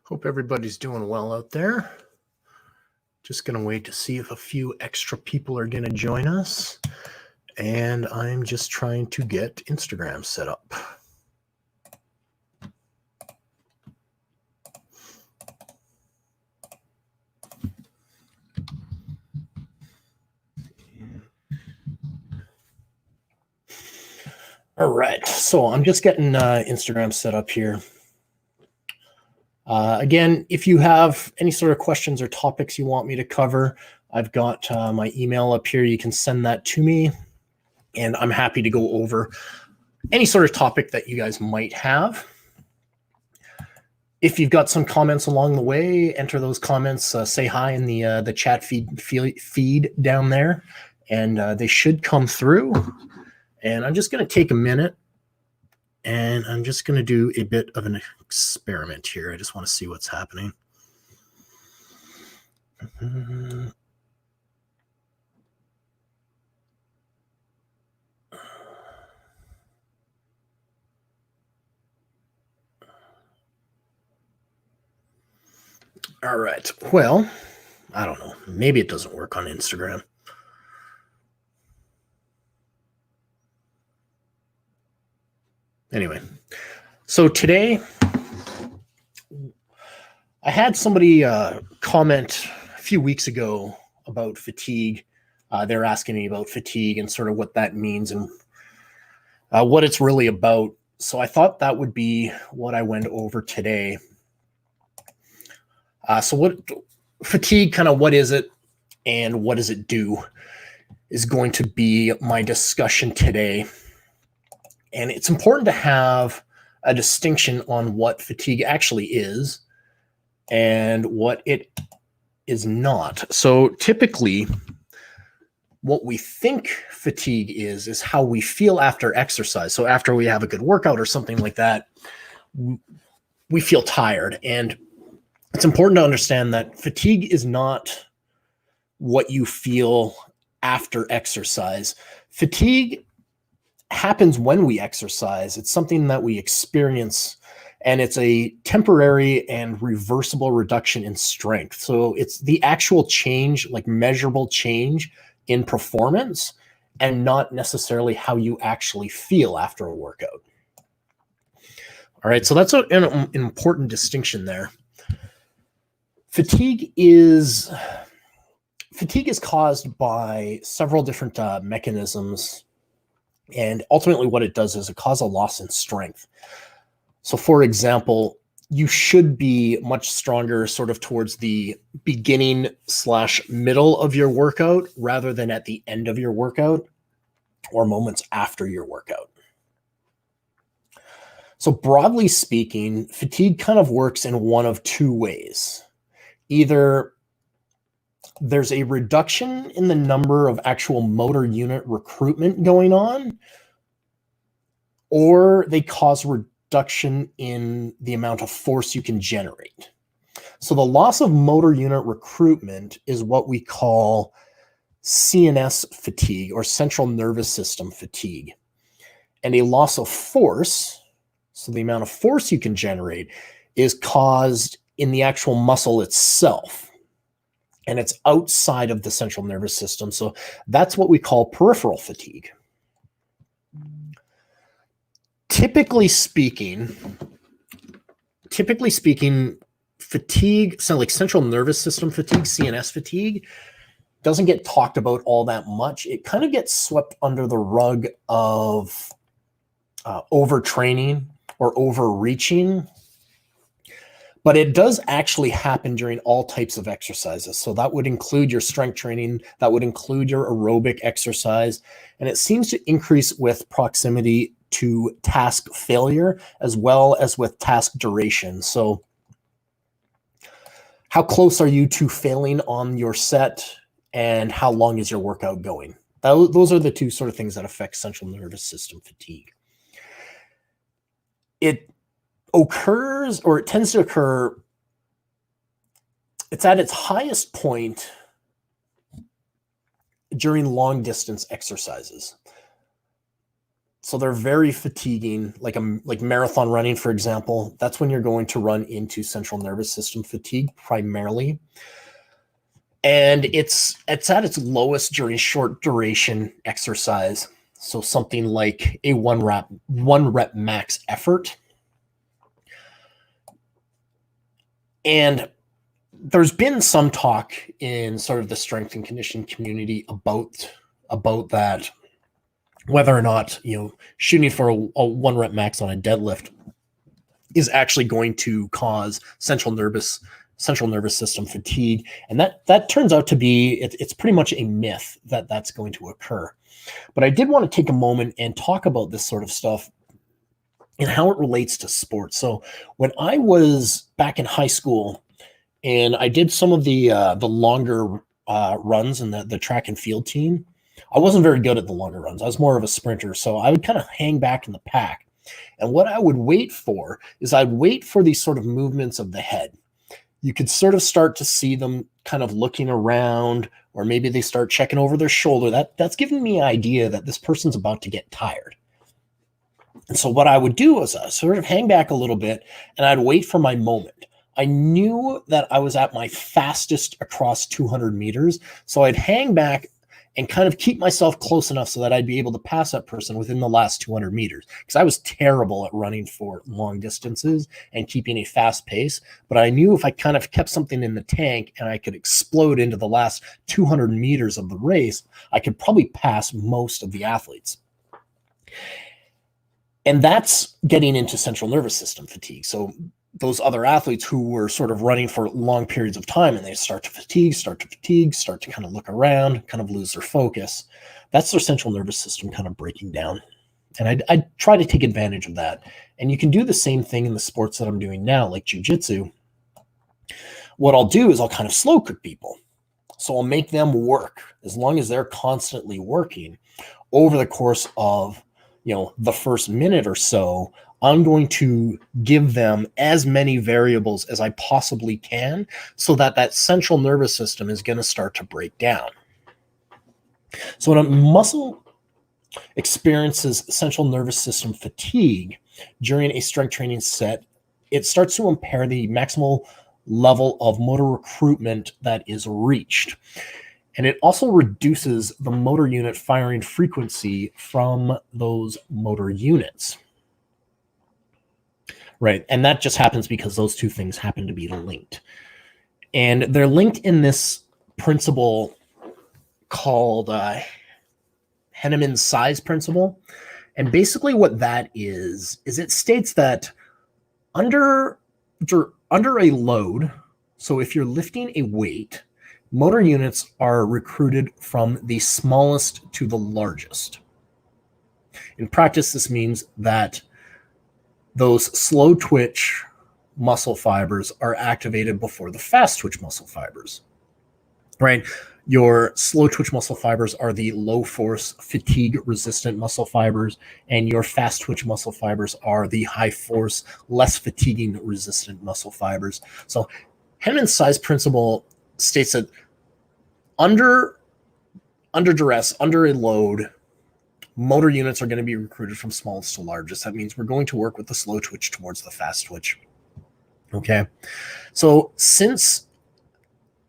Hope everybody's doing well out there. Just going to wait to see if a few extra people are going to join us. And I'm just trying to get Instagram set up. All right, so I'm just getting Instagram set up here. Again, if you have any sort of questions or topics you want me to cover, I've got my email up here. You can send that to me, and I'm happy to go over any sort of topic that you guys might have. If you've got some comments along the way, enter those comments. Say hi in the chat feed down there, and they should come through. And I'm just going to take a minute, and I'm just going to do a bit of an experiment here. I just want to see what's happening. All right. Well, I don't know. Maybe it doesn't work on Instagram. Anyway, so today I had somebody comment a few weeks ago about fatigue. They're asking me about fatigue and sort of what that means and what it's really about. So I thought that would be what I went over today. So what fatigue, kind of what is it and what does it do, is going to be my discussion today. And it's important to have a distinction on what fatigue actually is and what it is not. So typically, what we think fatigue is how we feel after exercise. So after we have a good workout or something like that, we feel tired. And it's important to understand that fatigue is not what you feel after exercise. Fatigue happens when we exercise. It's something that we experience, and it's a temporary and reversible reduction in strength. So it's the actual change, like measurable change in performance, and not necessarily how you actually feel after a workout. All right, so that's an important distinction there. Fatigue is caused by several different mechanisms. And ultimately what it does is it causes a loss in strength. So for example, you should be much stronger sort of towards the beginning/middle of your workout rather than at the end of your workout or moments after your workout. So broadly speaking, fatigue kind of works in one of two ways. Either there's a reduction in the number of actual motor unit recruitment going on, or they cause reduction in the amount of force you can generate. So the loss of motor unit recruitment is what we call CNS fatigue, or central nervous system fatigue. And a loss of force, so the amount of force you can generate, is caused in the actual muscle itself. And it's outside of the central nervous system. So that's what we call peripheral fatigue. Typically speaking, fatigue, so like central nervous system fatigue, CNS fatigue, doesn't get talked about all that much. It kind of gets swept under the rug of overtraining or overreaching. But it does actually happen during all types of exercises. So that would include your strength training, that would include your aerobic exercise, and it seems to increase with proximity to task failure as well as with task duration. So how close are you to failing on your set, and how long is your workout going? Those are the two sort of things that affect central nervous system fatigue. It occurs, or it tends to occur, it's at its highest point during long distance exercises. So they're very fatiguing, like marathon running, for example. That's when you're going to run into central nervous system fatigue primarily. And it's at its lowest during short duration exercise. So something like a one rep max effort. And there's been some talk in sort of the strength and conditioning community about that, whether or not, shooting for a one rep max on a deadlift is actually going to cause central nervous system fatigue. And that turns out to be, it's pretty much a myth that that's going to occur. But I did want to take a moment and talk about this sort of stuff and how it relates to sports. So when I was back in high school and I did some of the longer runs in the track and field team, I wasn't very good at the longer runs. I was more of a sprinter. So I would kind of hang back in the pack. And what I would wait for is I'd wait for these sort of movements of the head. You could sort of start to see them kind of looking around, or maybe they start checking over their shoulder. That's giving me an idea that this person's about to get tired. And so what I would do was sort of hang back a little bit and I'd wait for my moment. I knew that I was at my fastest across 200 meters. So I'd hang back and kind of keep myself close enough so that I'd be able to pass that person within the last 200 meters. Because I was terrible at running for long distances and keeping a fast pace. But I knew if I kind of kept something in the tank and I could explode into the last 200 meters of the race, I could probably pass most of the athletes. And that's getting into central nervous system fatigue. So those other athletes who were sort of running for long periods of time and they start to start to kind of look around, kind of lose their focus. That's their central nervous system kind of breaking down. And I try to take advantage of that. And you can do the same thing in the sports that I'm doing now, like jiu-jitsu. What I'll do is I'll kind of slow cook people. So I'll make them work as long as they're constantly working over the course of, the first minute or so. I'm going to give them as many variables as I possibly can so that central nervous system is going to start to break down. So when a muscle experiences central nervous system fatigue during a strength training set, it starts to impair the maximal level of motor recruitment that is reached. And it also reduces the motor unit firing frequency from those motor units. Right. And that just happens because those two things happen to be linked. And they're linked in this principle called Henneman's size principle. And basically what that is it states that under a load, so if you're lifting a weight, motor units are recruited from the smallest to the largest. In practice, this means that those slow twitch muscle fibers are activated before the fast twitch muscle fibers, right? Your slow twitch muscle fibers are the low force fatigue resistant muscle fibers, and your fast twitch muscle fibers are the high force, less fatiguing resistant muscle fibers. So Henneman's size principle states that under duress, under a load, motor units are going to be recruited from smallest to largest. That means we're going to work with the slow twitch towards the fast twitch. Okay. So since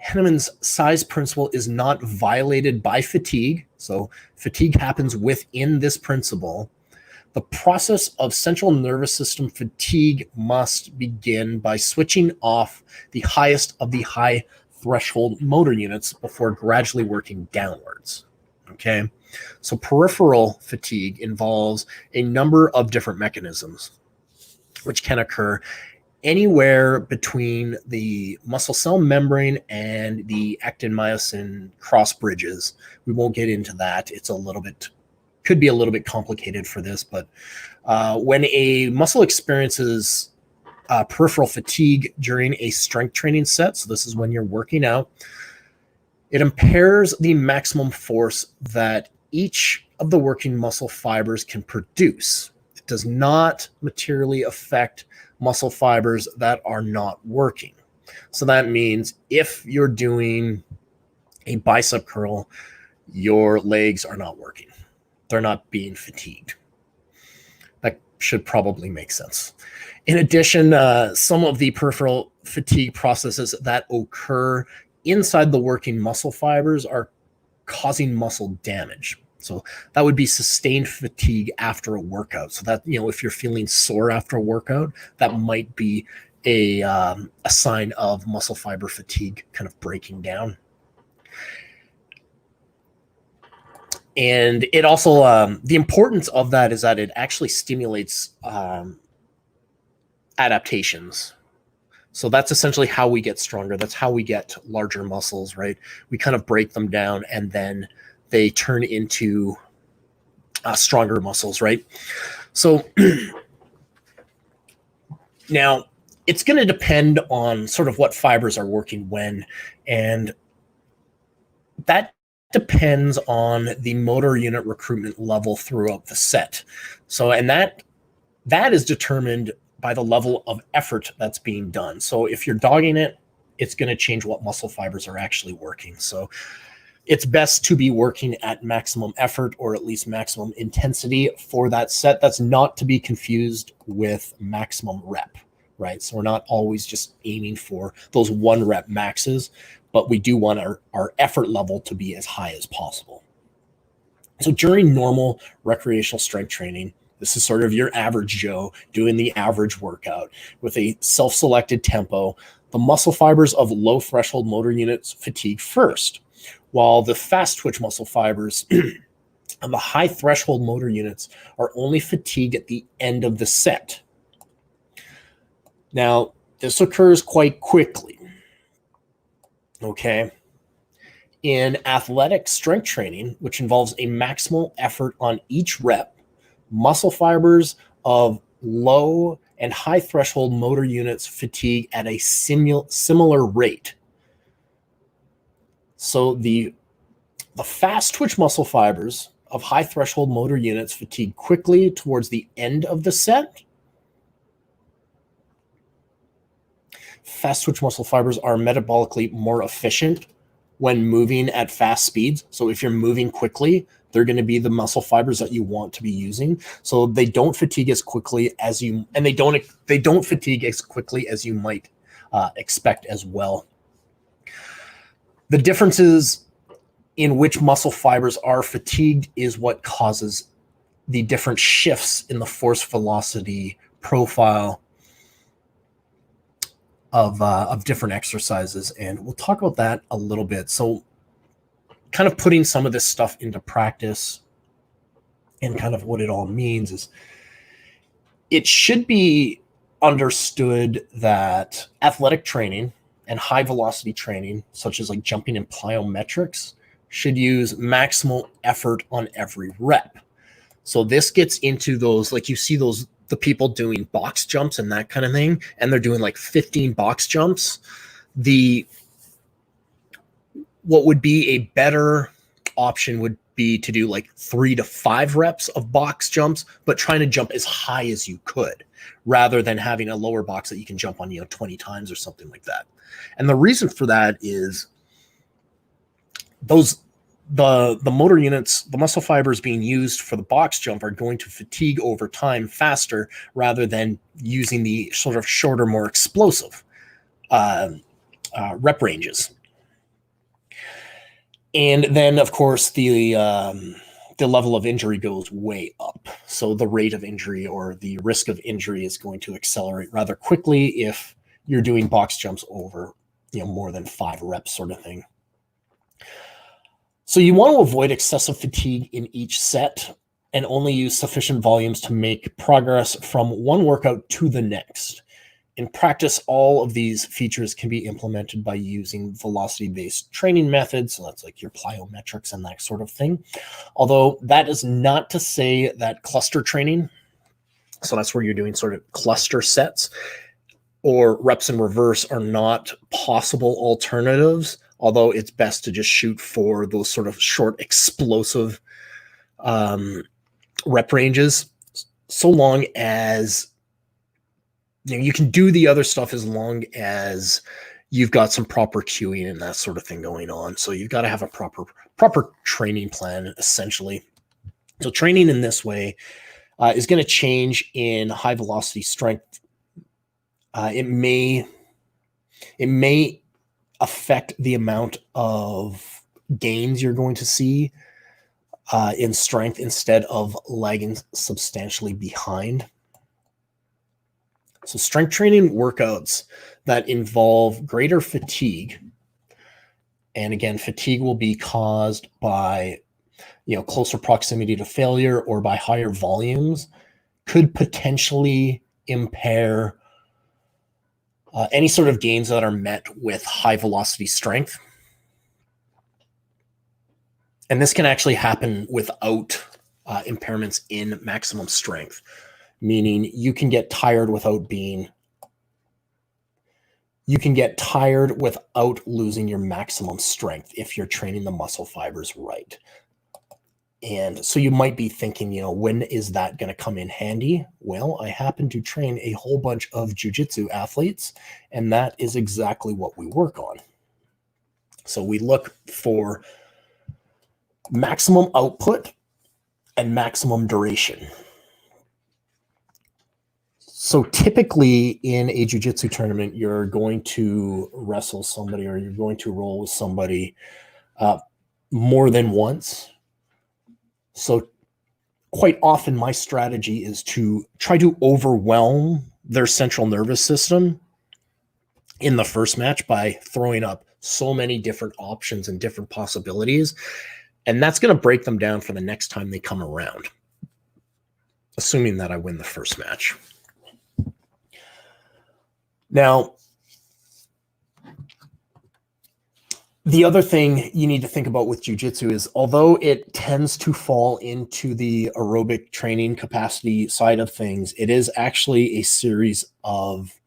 Henneman's size principle is not violated by fatigue, so fatigue happens within this principle, the process of central nervous system fatigue must begin by switching off the highest of the high threshold motor units before gradually working downwards. Okay. So peripheral fatigue involves a number of different mechanisms, which can occur anywhere between the muscle cell membrane and the actin-myosin cross bridges. We won't get into that. Could be a little bit complicated for this, but when a muscle experiences peripheral fatigue during a strength training set, so this is when you're working out, it impairs the maximum force that each of the working muscle fibers can produce. It does not materially affect muscle fibers that are not working. So that means if you're doing a bicep curl, your legs are not working. They're not being fatigued. should probably make sense. In addition, some of the peripheral fatigue processes that occur inside the working muscle fibers are causing muscle damage. So that would be sustained fatigue after a workout. So that, if you're feeling sore after a workout, that might be a sign of muscle fiber fatigue kind of breaking down. And it also, the importance of that is that it actually stimulates adaptations. So that's essentially how we get stronger. That's how we get larger muscles, right? We kind of break them down and then they turn into stronger muscles, right? So now it's going to depend on sort of what fibers are working when, and that depends on the motor unit recruitment level throughout the set. So, and that is determined by the level of effort that's being done. So if you're dogging it, it's going to change what muscle fibers are actually working. So it's best to be working at maximum effort or at least maximum intensity for that set. That's not to be confused with maximum rep, right? So we're not always just aiming for those 1 rep maxes, but we do want our effort level to be as high as possible. So during normal recreational strength training, this is sort of your average Joe doing the average workout with a self-selected tempo. The muscle fibers of low threshold motor units fatigue first, while the fast twitch muscle fibers and the high threshold motor units are only fatigued at the end of the set. Now, this occurs quite quickly. Okay. In athletic strength training, which involves a maximal effort on each rep, muscle fibers of low and high threshold motor units fatigue at a similar rate. So the fast twitch muscle fibers of high threshold motor units fatigue quickly towards the end of the set. Fast twitch muscle fibers are metabolically more efficient when moving at fast speeds. So if you're moving quickly, they're going to be the muscle fibers that you want to be using. So they don't fatigue as quickly as you, and they don't fatigue as quickly as you might expect as well. The differences in which muscle fibers are fatigued is what causes the different shifts in the force velocity profile of different exercises. And we'll talk about that a little bit. So kind of putting some of this stuff into practice and kind of what it all means is it should be understood that athletic training and high velocity training, such as like jumping and plyometrics, should use maximal effort on every rep. So this gets into those, like you see those, the people doing box jumps and that kind of thing, and they're doing like 15 box jumps. What would be a better option would be to do like 3 to 5 reps of box jumps, but trying to jump as high as you could, rather than having a lower box that you can jump on, 20 times or something like that. And the reason for that is the motor units, the muscle fibers being used for the box jump are going to fatigue over time faster, rather than using the sort of shorter, more explosive rep ranges. And then, of course, the level of injury goes way up. So the rate of injury or the risk of injury is going to accelerate rather quickly if you're doing box jumps over, more than 5 reps sort of thing. So you want to avoid excessive fatigue in each set and only use sufficient volumes to make progress from one workout to the next. In practice, all of these features can be implemented by using velocity-based training methods. So that's like your plyometrics and that sort of thing. Although that is not to say that cluster training, so that's where you're doing sort of cluster sets, or reps in reverse are not possible alternatives. Although it's best to just shoot for those sort of short, explosive rep ranges, so long as you can do the other stuff, as long as you've got some proper cueing and that sort of thing going on. So you've got to have a proper training plan, essentially. So training in this way is going to change in high velocity strength. It may affect the amount of gains you're going to see in strength instead of lagging substantially behind. So strength training workouts that involve greater fatigue, and again, fatigue will be caused by closer proximity to failure or by higher volumes, could potentially impair any sort of gains that are met with high velocity strength. And this can actually happen without impairments in maximum strength, meaning you can get tired without losing your maximum strength if you're training the muscle fibers right. And so you might be thinking, when is that going to come in handy? Well, I happen to train a whole bunch of jiu-jitsu athletes, and that is exactly what we work on. So we look for maximum output and maximum duration. So typically in a jiu-jitsu tournament, you're going to wrestle somebody or you're going to roll with somebody more than once. So quite often my strategy is to try to overwhelm their central nervous system in the first match by throwing up so many different options and different possibilities. And that's going to break them down for the next time they come around, assuming that I win the first match. Now, the other thing you need to think about with jiu-jitsu is, although it tends to fall into the aerobic training capacity side of things, it is actually a series of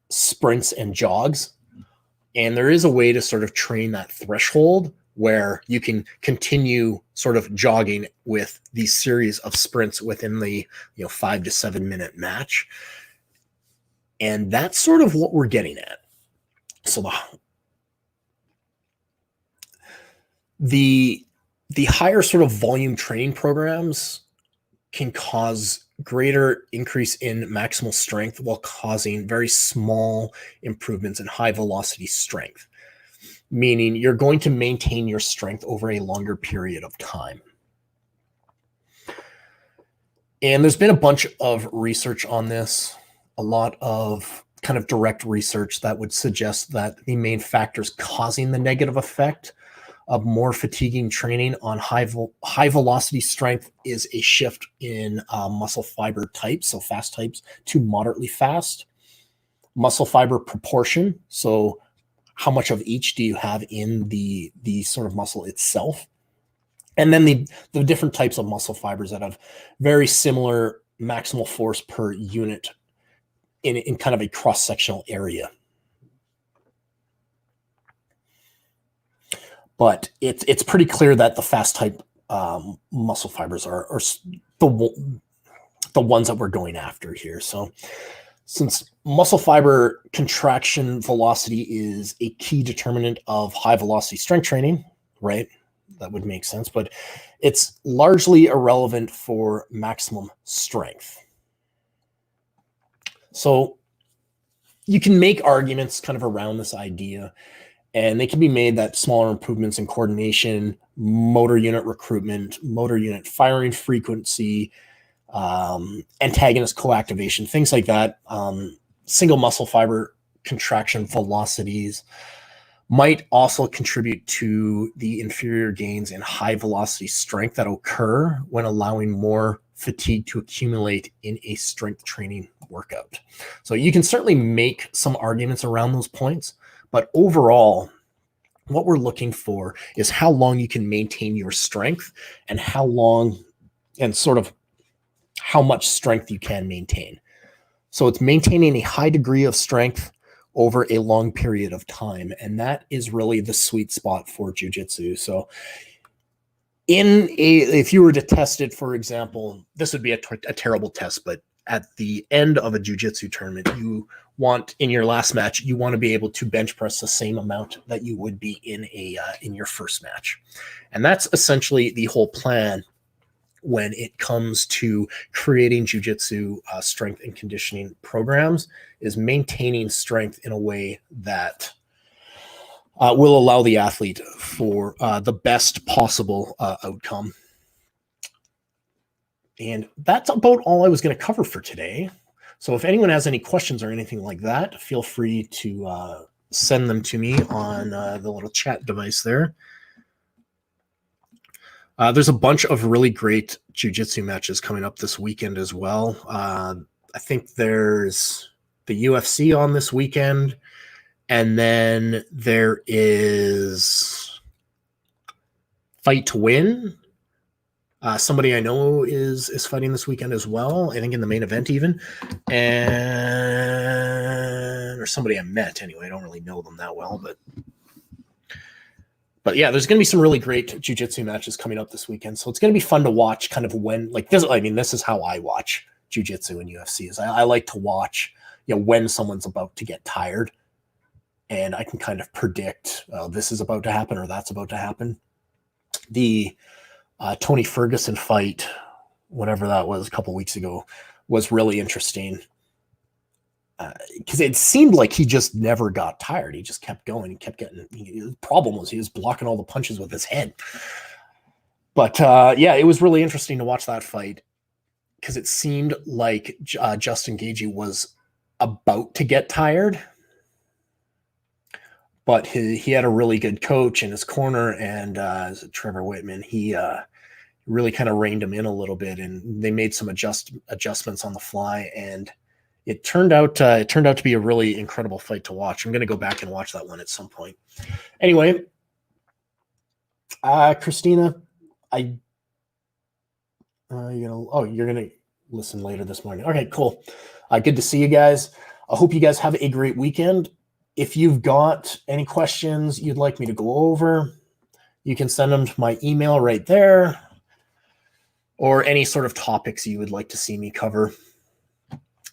sprints and jogs. And there is a way to sort of train that threshold where you can continue sort of jogging with these series of sprints within the 5 to 7 minute match. And that's sort of what we're getting at. So the higher sort of volume training programs can cause greater increase in maximal strength while causing very small improvements in high velocity strength, meaning you're going to maintain your strength over a longer period of time. And there's been a bunch of research on this, a lot of kind of direct research that would suggest that the main factors causing the negative effect of more fatiguing training on high velocity strength is a shift in muscle fiber types, so fast types to moderately fast, muscle fiber proportion, so how much of each do you have in the sort of muscle itself, and then the different types of muscle fibers that have very similar maximal force per unit in kind of a cross-sectional area. But it's pretty clear that the fast type muscle fibers are the ones that we're going after here. So since muscle fiber contraction velocity is a key determinant of high velocity strength training, right? That would make sense, but it's largely irrelevant for maximum strength. So you can make arguments kind of around this idea, and they can be made that smaller improvements in coordination, motor unit recruitment, motor unit firing frequency, antagonist coactivation, things like that, single muscle fiber contraction velocities might also contribute to the inferior gains in high velocity strength that occur when allowing more fatigue to accumulate in a strength training workout. So you can certainly make some arguments around those points, but overall, what we're looking for is how long you can maintain your strength and how long and sort of how much strength you can maintain. So it's maintaining a high degree of strength over a long period of time. And that is really the sweet spot for jiu-jitsu. So if you were to test it, for example, this would be a terrible test, but at the end of a jiu-jitsu tournament, you want in your last match, you want to be able to bench press the same amount that you would be in your first match. And that's essentially the whole plan when it comes to creating jiu-jitsu strength and conditioning programs, is maintaining strength in a way that will allow the athlete for the best possible outcome. And that's about all I was going to cover for today. So if anyone has any questions or anything like that, feel free to send them to me on the little chat device there. There's a bunch of really great jiu-jitsu matches coming up this weekend as well. I think there's the UFC on this weekend, and then there is Fight to Win. Somebody I know is fighting this weekend as well. I think in the main event even, or somebody I met anyway. I don't really know them that well, but yeah, there's going to be some really great jiu-jitsu matches coming up this weekend. So it's going to be fun to watch kind of when, like this, I mean, this is how I watch jiu-jitsu and UFC is I like to watch, when someone's about to get tired, and I can kind of predict this is about to happen or that's about to happen. The Tony Ferguson fight, whatever that was a couple weeks ago, was really interesting because it seemed like he just never got tired. He just kept going. He kept getting. The problem was he was blocking all the punches with his head. But yeah, it was really interesting to watch that fight because it seemed like Justin Gaethje was about to get tired, but he had a really good coach in his corner, and Trevor Whitman, he really kind of reined him in a little bit, and they made some adjustments on the fly, and it turned out to be a really incredible fight to watch. I'm going to go back and watch that one at some point. Anyway, Christina, you're going to listen later this morning. Okay, cool. Good to see you guys. I hope you guys have a great weekend. If you've got any questions you'd like me to go over, you can send them to my email right there, or any sort of topics you would like to see me cover.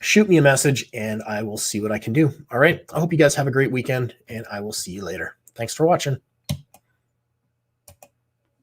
Shoot me a message and I will see what I can do. All right. I hope you guys have a great weekend, and I will see you later. Thanks for watching.